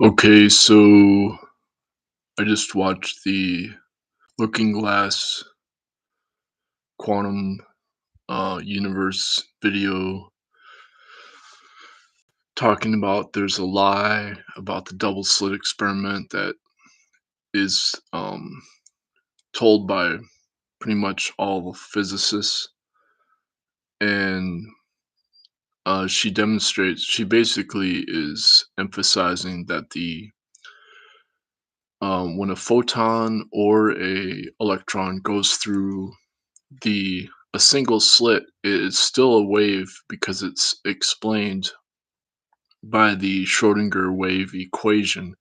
Okay, so I just watched the Looking Glass Quantum Universe video talking about there's a lie about the double slit experiment that is told by pretty much all the physicists. And she basically is emphasizing that when a photon or a electron goes through a single slit, is still a wave because it's explained by the Schrodinger wave equation.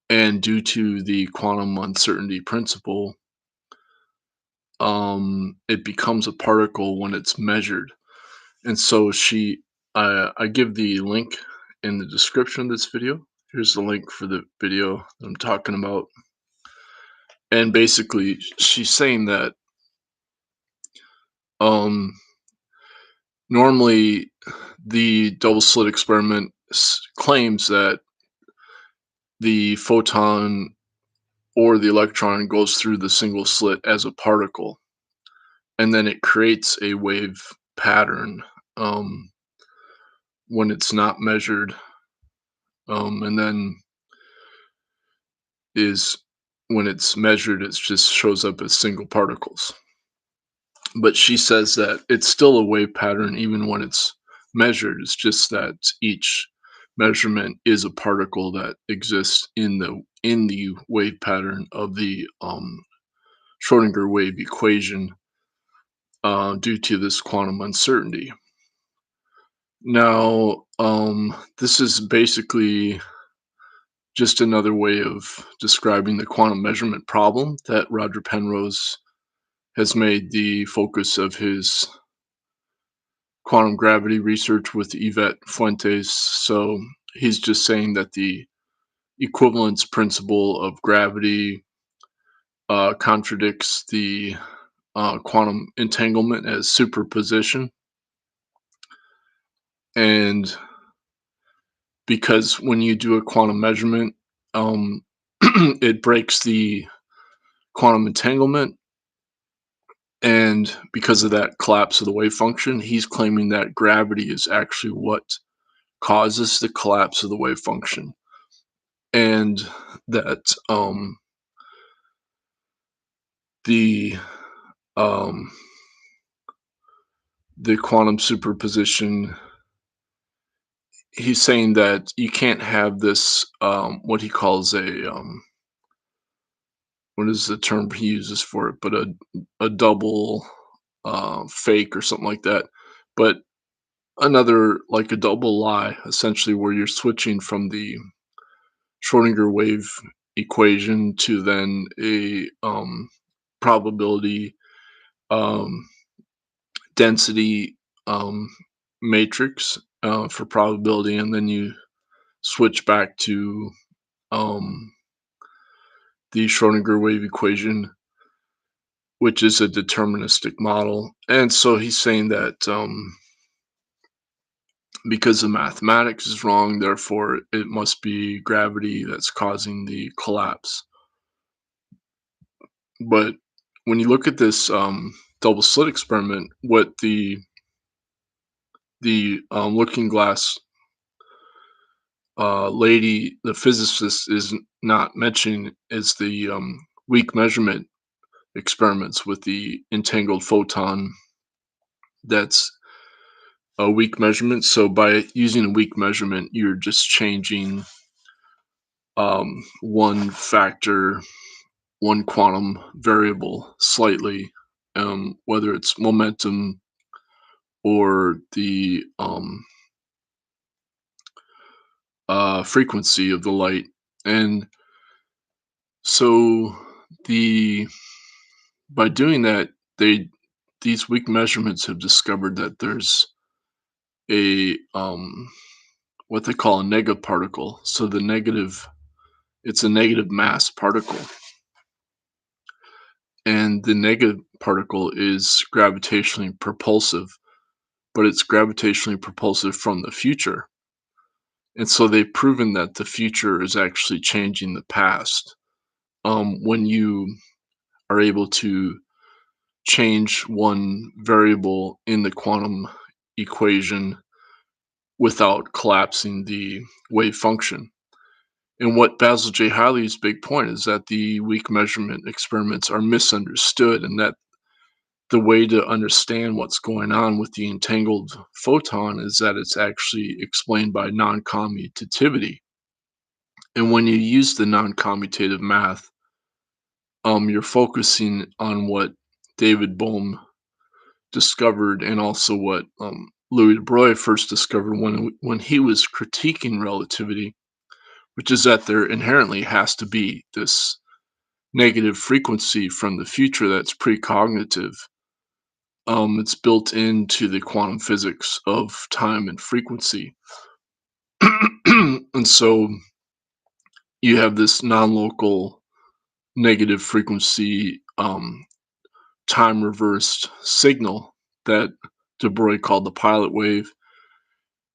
And due to the quantum uncertainty principle, it becomes a particle when it's measured. And so I give the link in the description of this video. Here's the link for the video that I'm talking about. And basically, she's saying that um, normally the double slit experiment claims that the photon or the electron goes through the single slit as a particle, and then it creates a wave pattern um, when it's not measured, and then is when it's measured, it just shows up as single particles. But she says that it's still a wave pattern even when it's measured. It's just that each measurement is a particle that exists in the wave pattern of the Schrodinger wave equation, due to this quantum uncertainty. Now, this is basically just another way of describing the quantum measurement problem that Roger Penrose has made the focus of his quantum gravity research with Yvette Fuentes. So he's just saying that the equivalence principle of gravity contradicts the quantum entanglement as superposition. And because when you do a quantum measurement, it breaks the quantum entanglement. And because of that collapse of the wave function, he's claiming that gravity is actually what causes the collapse of the wave function. And that the um, the quantum superposition, he's saying that you can't have this what he calls what is the term he uses for it, but a double fake or something like that. But another, like a double lie, essentially, where you're switching from the Schrodinger wave equation to then a probability um, density matrix for probability, and then you switch back to um, the Schrodinger wave equation, which is a deterministic model. And so he's saying that because the mathematics is wrong, therefore it must be gravity that's causing the collapse. But when you look at this double slit experiment, what the looking glass lady, the physicist, is not mentioning is the weak measurement experiments with the entangled photon. That's a weak measurement. So by using a weak measurement, you're just changing one factor, one quantum variable slightly, whether it's momentum or the frequency of the light. And so the by doing that, these weak measurements have discovered that there's a what they call a negative particle. So it's a negative mass particle, and the negative particle is gravitationally propulsive, but it's gravitationally propulsive from the future. And so they've proven that the future is actually changing the past. When you are able to change one variable in the quantum equation without collapsing the wave function. And what Basil J. Hiley's big point is that the weak measurement experiments are misunderstood, and that the way to understand what's going on with the entangled photon is that it's actually explained by non-commutativity. And when you use the non-commutative math, you're focusing on what David Bohm discovered, and also what Louis de Broglie first discovered when he was critiquing relativity, which is that there inherently has to be this negative frequency from the future that's precognitive. It's built into the quantum physics of time and frequency. And so you have this non-local negative frequency, time reversed signal that de Broglie called the pilot wave,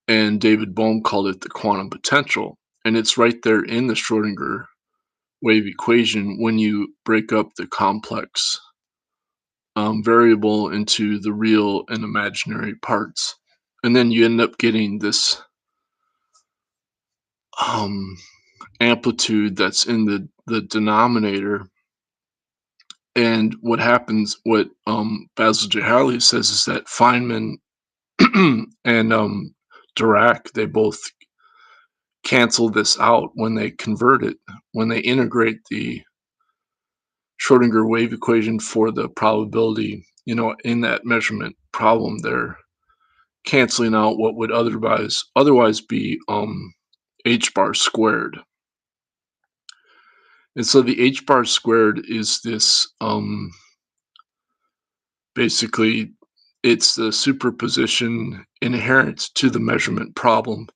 and David Bohm called it the quantum potential. And it's right there in the Schrodinger wave equation when you break up the complex variable into the real and imaginary parts. And then you end up getting this um, amplitude that's in the denominator. And what happens, what Basil J. Haley says, is that Feynman and Dirac, they both cancel this out when they convert it, when they integrate the Schrodinger wave equation for the probability, in that measurement problem. They're canceling out what would otherwise be h bar squared. And so the h bar squared is this basically, it's the superposition inherent to the measurement problem.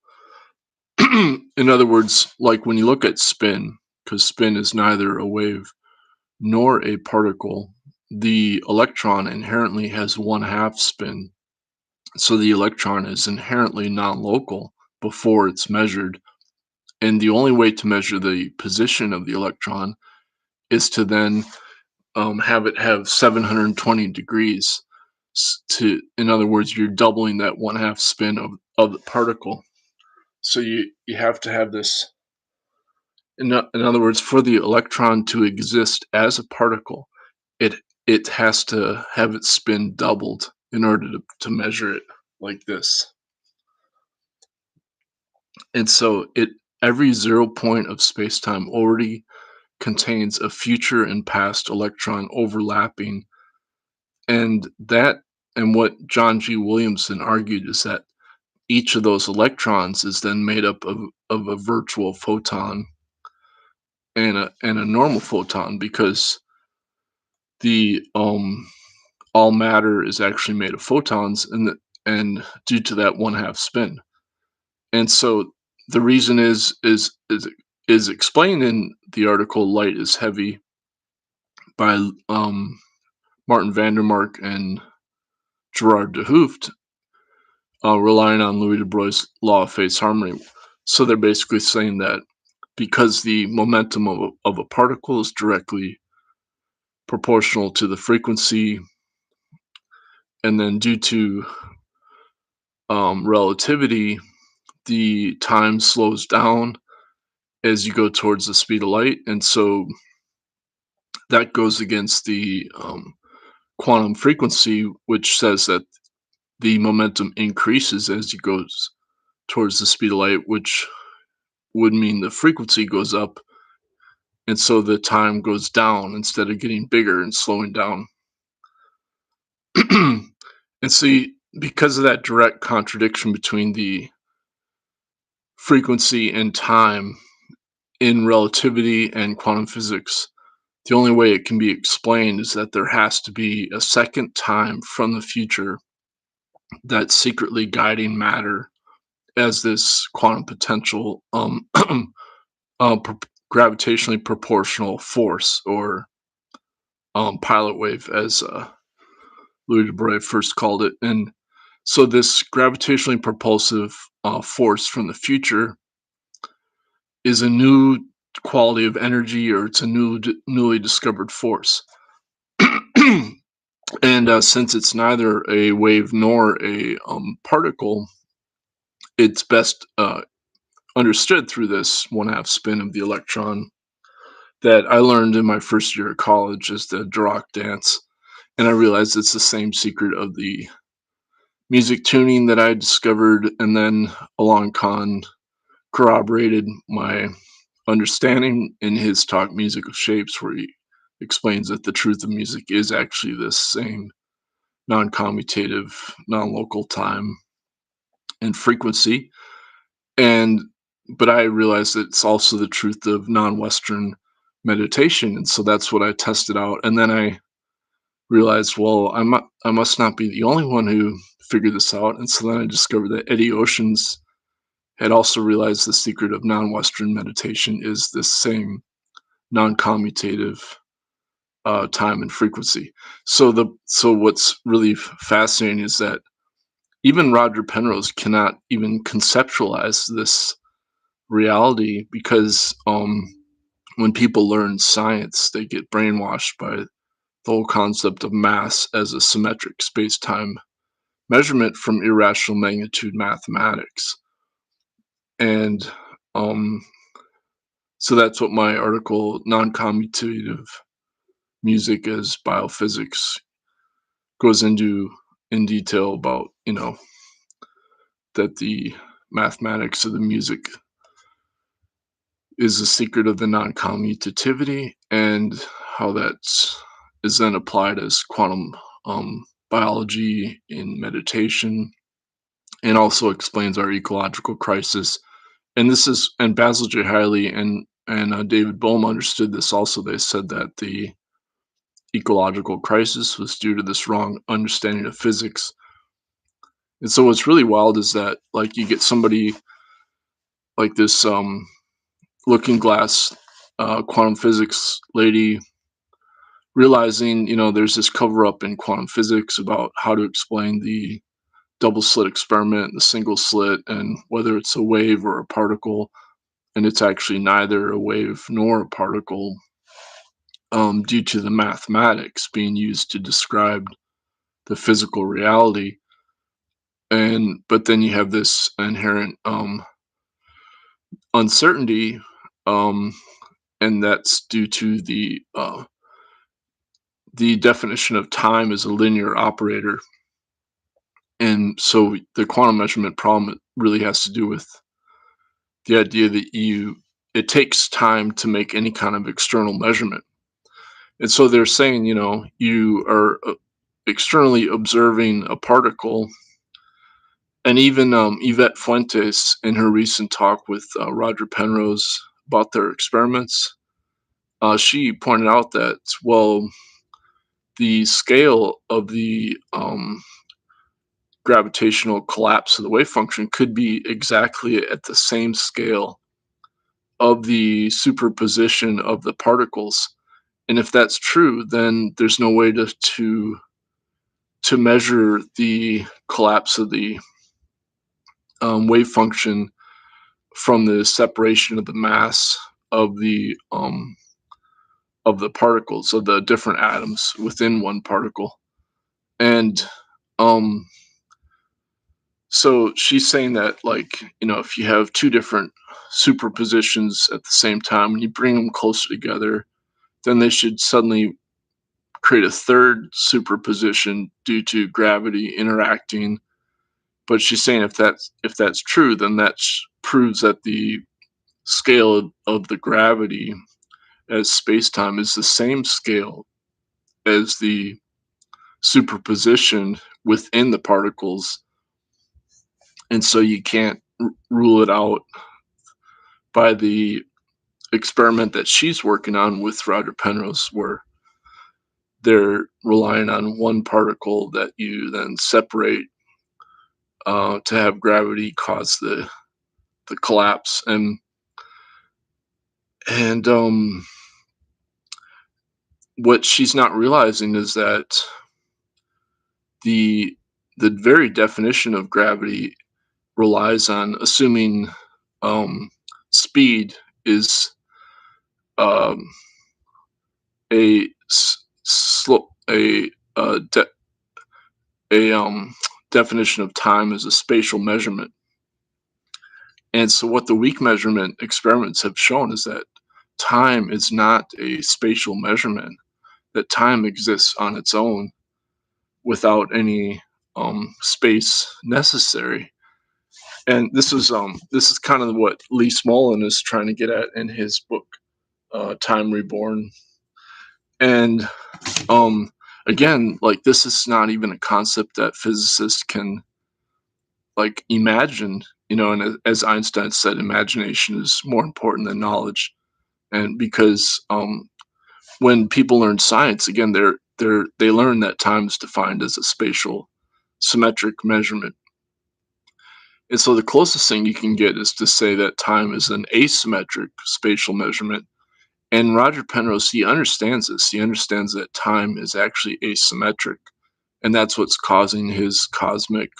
In other words, like when you look at spin, because spin is neither a wave nor a particle, the electron inherently has one half spin. So the electron is inherently non-local before it's measured. And the only way to measure the position of the electron is to then have it have 720 degrees. In other words, you're doubling that one half spin of the particle. So you have to have this. In other words, for the electron to exist as a particle, it it has to have its spin doubled in order to measure it like this. And so every 0 point of spacetime already contains a future and past electron overlapping. And what John G. Williamson argued is that each of those electrons is then made up of a virtual photon and a normal photon, because the all matter is actually made of photons, and due to that one half spin. And so the reason is explained in the article "Light is Heavy" by Martin Vandermark and Gerard de Hooft, relying on Louis de Broglie's law of phase harmony. So they're basically saying that because the momentum of a particle is directly proportional to the frequency, and then due to relativity, the time slows down as you go towards the speed of light. And so that goes against the quantum frequency, which says that the momentum increases as you go towards the speed of light, which would mean the frequency goes up, and so the time goes down instead of getting bigger and slowing down. And see, because of that direct contradiction between the frequency and time in relativity and quantum physics, the only way it can be explained is that there has to be a second time from the future that's secretly guiding matter as this quantum potential, gravitationally proportional force, or pilot wave, as Louis Debray first called it. And so this gravitationally propulsive force from the future is a new quality of energy, or it's a newly discovered force. And since it's neither a wave nor a particle, it's best understood through this one half spin of the electron that I learned in my first year of college as the Dirac dance. And I realized it's the same secret of the music tuning that I discovered, and then Alon Khan corroborated my understanding in his talk Music of Shapes, where he explains that the truth of music is actually this same non-commutative, non-local time and frequency. And but I realized that it's also the truth of non-Western meditation, and so that's what I tested out. And then I realized, well, I must not be the only one who figured this out. And so then I discovered that Eddie Oceans had also realized the secret of non-Western meditation is this same non-commutative time and frequency. So what's really fascinating is that even Roger Penrose cannot even conceptualize this reality, because when people learn science, they get brainwashed by the whole concept of mass as a symmetric space-time measurement from irrational magnitude mathematics. And um, so that's what my article, Non-Commutative Music as Biophysics, goes into in detail about, that the mathematics of the music is the secret of the non-commutativity, and how that is then applied as quantum biology in meditation, and also explains our ecological crisis. And Basil J. Hiley and David Bohm understood this also. They said that the ecological crisis was due to this wrong understanding of physics. And so what's really wild is that, like, you get somebody like this looking glass quantum physics lady realizing, there's this cover up in quantum physics about how to explain the double slit experiment, the single slit, and whether it's a wave or a particle. And it's actually neither a wave nor a particle, due to the mathematics being used to describe the physical reality. And but then you have this inherent uncertainty, um, and that's due to the definition of time as a linear operator. And so the quantum measurement problem really has to do with the idea that it takes time to make any kind of external measurement. And so they're saying, you are externally observing a particle. And even Yvette Fuentes, in her recent talk with Roger Penrose about their experiments, she pointed out that, well, the scale of the gravitational collapse of the wave function could be exactly at the same scale of the superposition of the particles. And if that's true, then there's no way to measure the collapse of the wave function from the separation of the mass of the particles, of the different atoms within one particle. And um, so she's saying that, like, if you have two different superpositions at the same time and you bring them closer together, then they should suddenly create a third superposition due to gravity interacting. But she's saying if that's true, then that proves that the scale of the gravity as space-time is the same scale as the superposition within the particles. And so you can't rule it out by the experiment that she's working on with Roger Penrose, where they're relying on one particle that you then separate to have gravity cause the collapse. And what she's not realizing is that the the very definition of gravity relies on assuming um, speed is um, a slope uh, de- a definition of time as a spatial measurement. And so, what the weak measurement experiments have shown is that time is not a spatial measurement. That time exists on its own without any space necessary. And this is kind of what Lee Smolin is trying to get at in his book, Time Reborn. And um, again, like this is not even a concept that physicists can like imagine. And as Einstein said, imagination is more important than knowledge. And because when people learn science, again, they learn that time is defined as a spatial symmetric measurement. And so the closest thing you can get is to say that time is an asymmetric spatial measurement. And Roger Penrose, he understands this. He understands that time is actually asymmetric, and that's what's causing his cosmic,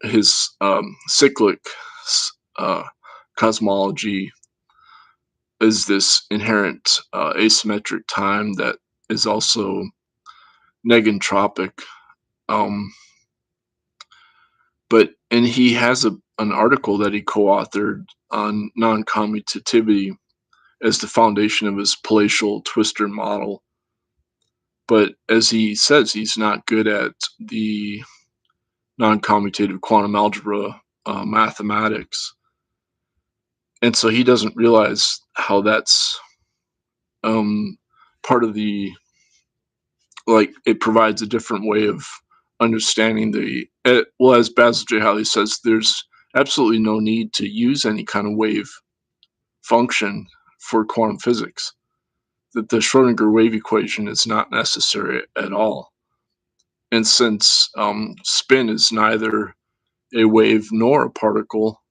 his cyclic uh, cosmology is this inherent asymmetric time that is also negentropic. Um, and he has an article that he co-authored on non-commutativity as the foundation of his palatial twistor model. But as he says, he's not good at the non-commutative quantum algebra mathematics, and so he doesn't realize how that's um, part of the like it provides a different way of understanding well, as Basil J. Haley says, there's absolutely no need to use any kind of wave function for quantum physics. That the Schrodinger wave equation is not necessary at all. And since spin is neither a wave nor a particle,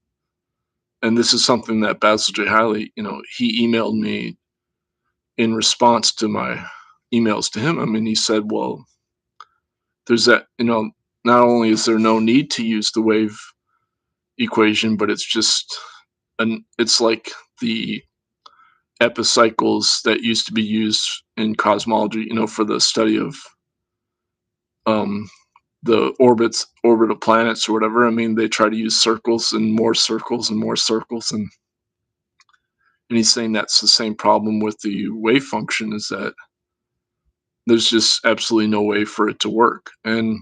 and this is something that Basil J. Haley, he emailed me in response to my emails to him. I mean, he said, well, there's that, not only is there no need to use the wave equation, but it's like the epicycles that used to be used in cosmology, for the study of um, the orbit of planets or whatever. I mean, they try to use circles and more circles and more circles, and he's saying that's the same problem with the wave function, is that there's just absolutely no way for it to work. And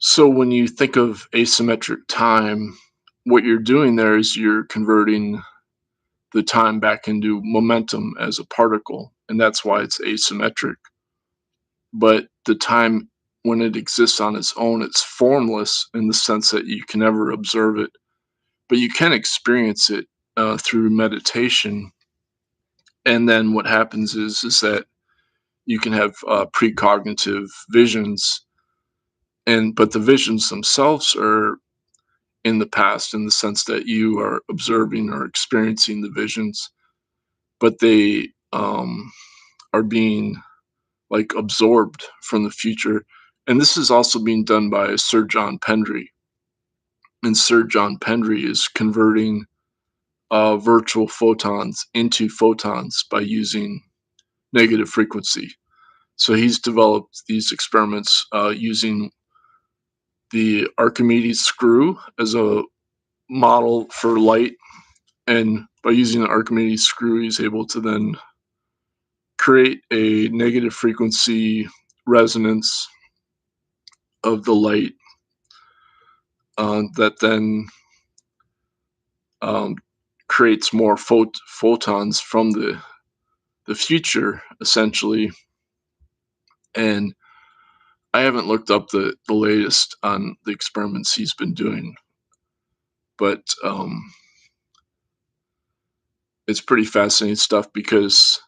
so when you think of asymmetric time, what you're doing there is you're converting the time back into momentum as a particle, and that's why it's asymmetric. But the time, when it exists on its own, it's formless in the sense that you can never observe it, but you can experience it through meditation. And then what happens is that you can have precognitive visions, but the visions themselves are in the past in the sense that you are observing or experiencing the visions, but they are being like absorbed from the future. And this is also being done by Sir John Pendry. And Sir John Pendry is converting virtual photons into photons by using negative frequency. So he's developed these experiments using the Archimedes screw as a model for light. And by using the Archimedes screw, he's able to then create a negative frequency resonance of the light that then um, creates more photons from the future, essentially. And I haven't looked up the latest on the experiments he's been doing, but it's pretty fascinating stuff because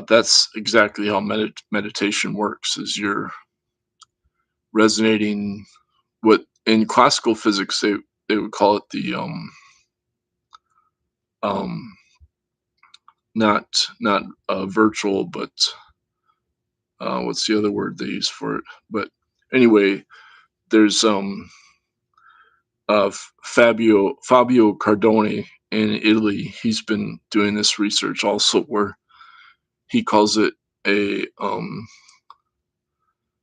that's exactly how meditation works. Is you're resonating what in classical physics they would call it the um not virtual, but what's the other word they use for it? But anyway, there's Fabio Cardone in Italy. He's been doing this research also, where he calls it a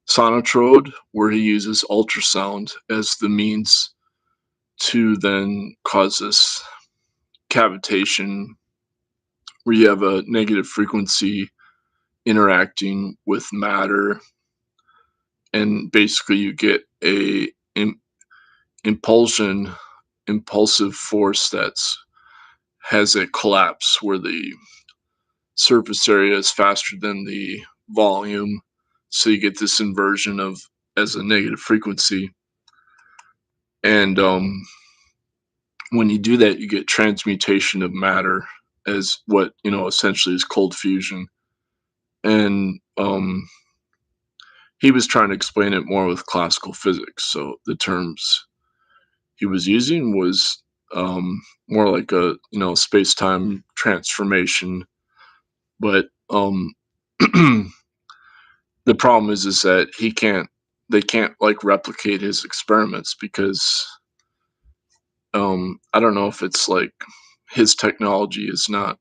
sonotrode, where he uses ultrasound as the means to then cause this cavitation, where you have a negative frequency interacting with matter, and basically you get a impulsion impulsive force that's has a collapse where the surface area is faster than the volume, so you get this inversion of as a negative frequency. And when you do that, you get transmutation of matter as what essentially is cold fusion. And he was trying to explain it more with classical physics, so the terms he was using was more like a space-time transformation. But the problem is that they can't like replicate his experiments, because I don't know if it's like his technology is not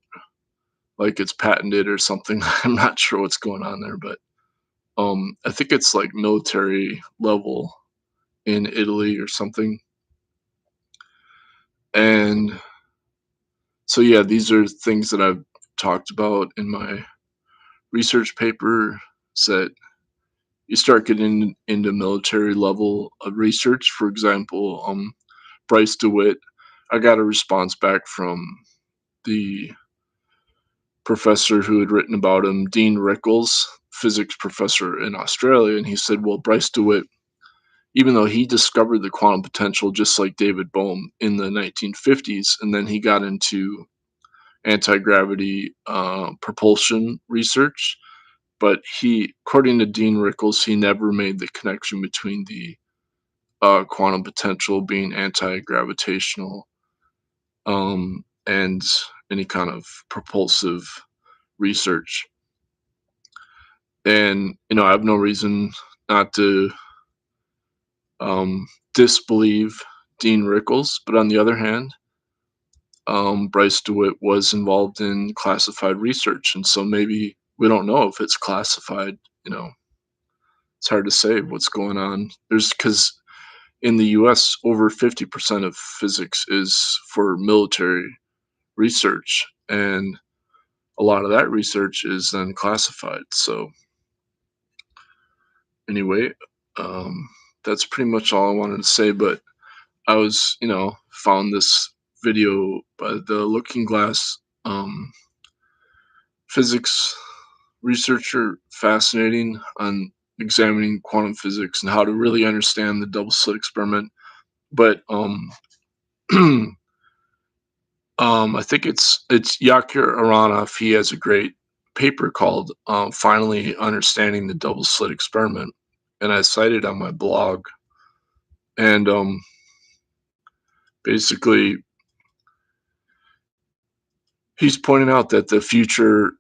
like it's patented or something. I'm not sure what's going on there, but I think it's like military level in Italy or something. And so yeah, these are things that I've talked about in my research paper. That you start getting into military level of research. For example, Bryce DeWitt, I got a response back from the professor who had written about him, Dean Rickles, physics professor in Australia, and he said, well, Bryce DeWitt, even though he discovered the quantum potential just like David Bohm in the 1950s, and then he got into anti-gravity propulsion research, but according to Dean Rickles, he never made the connection between the quantum potential being anti-gravitational and any kind of propulsive research. And I have no reason not to disbelieve Dean Rickles, but on the other hand, Bryce DeWitt was involved in classified research, and so maybe we don't know if it's classified. It's hard to say what's going on. Because in the U.S., over 50% of physics is for military research, and a lot of that research is then classified. So anyway, that's pretty much all I wanted to say. But I was, found this video by the Looking Glass physics researcher fascinating on examining quantum physics and how to really understand the double slit experiment. But I think it's Yakir Aharonov. He has a great paper called "Finally Understanding the Double Slit Experiment," and I cited on my blog. And basically, he's pointing out that the future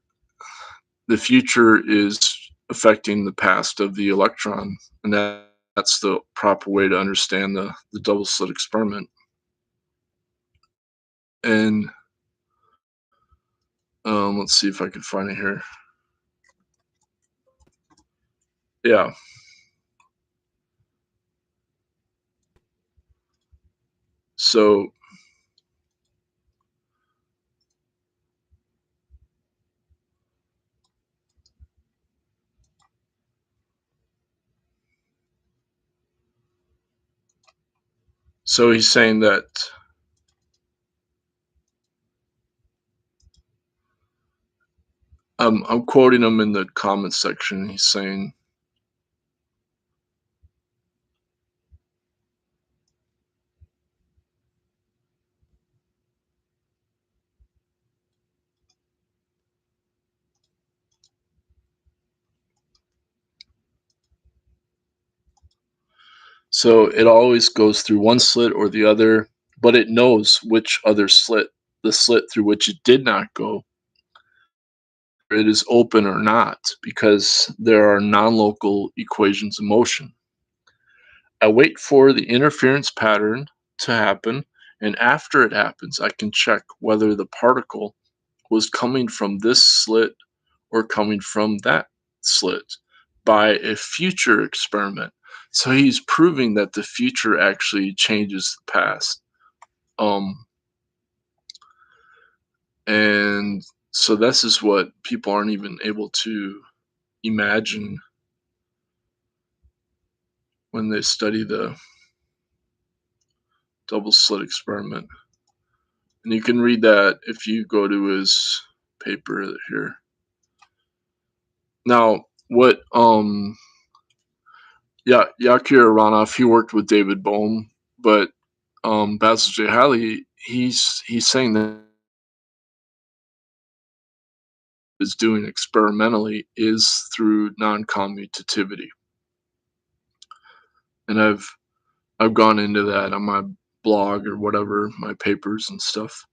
is affecting the past of the electron, and that's the proper way to understand the double slit experiment. And let's see if I can find it here. Yeah. So he's saying that I'm quoting him in the comments section. He's saying, so it always goes through one slit or the other, but it knows which other slit, the slit through which it did not go. it is open or not, because there are non-local equations of motion. I wait for the interference pattern to happen, and after it happens, I can check whether the particle was coming from this slit or coming from that slit by a future experiment. So he's proving that the future actually changes the past. Um, and so this is what people aren't even able to imagine when they study the double slit experiment. And you can read that if you go to his paper here. Now, what yeah, Yakir Aharonov, he worked with David Bohm, but Basil J. Haley, he's saying that is doing experimentally is through non-commutativity. And I've gone into that on my blog or whatever, my papers and stuff.